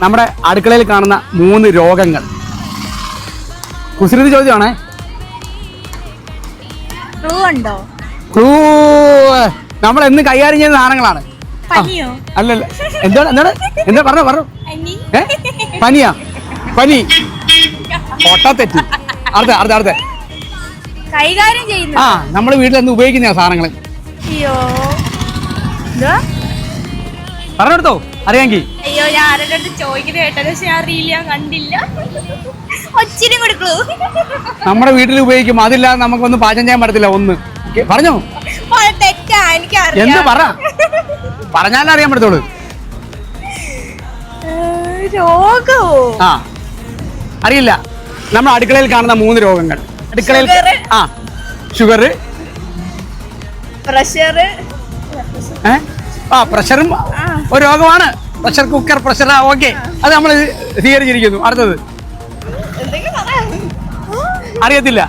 നമ്മുടെ അടുക്കളയിൽ കാണുന്ന 3 രോഗങ്ങൾ. കുസൃതി ചോദ്യമാണേ. ക്ലൂ ഉണ്ടോ? ക്ലൂ നമ്മൾ എന്ന് കൈകാര്യം ചെയ്യുന്ന സാധനങ്ങളാണ്. പനിയോ? അല്ലല്ല. എന്താ പറഞ്ഞു പനിയാ? പനി പൊട്ടത്തെറ്റി. അടുത്ത കൈകാര്യം ചെയ്യുന്നു. നമ്മള് വീട്ടിൽ നിന്ന് ഉപയോഗിക്കുന്ന സാധനങ്ങള്. അയ്യോ പറഞ്ഞെടുത്തോ അറിയാമെങ്കിൽ. അയ്യോ ഞാൻ ആരുടെ അടുത്ത് ചോദിക്കുന്നത് കേട്ടത്, പക്ഷെ ഞാൻ അറിയില്ല, കണ്ടില്ല. ഒച്ചിരി കൂടി ക്ലൂ. നമ്മുടെ വീട്ടിൽ ഉപയോഗിക്കും. അതില്ലാതെ നമുക്കൊന്നും പാചകം ചെയ്യാൻ പറ്റത്തില്ല. ഒന്ന് പറഞ്ഞോ. തെറ്റാ, എനിക്കറിയാം. എന്ത് പറഞ്ഞാലേ അറിയാൻ പറ്റത്തുള്ളൂ. രോഗമോ? അറിയില്ല. നമ്മൾ അടുക്കളയിൽ കാണുന്ന 3 രോഗങ്ങൾ. അടുക്കളയിൽ ഷുഗർ, പ്രഷർ. പ്രഷറും ഒരു രോഗമാണ്. Pressure cooker, pressure. ഓക്കെ, അത് നമ്മൾ സ്വീകരിച്ചിരിക്കുന്നു. അടുത്തത് അറിയത്തില്ല.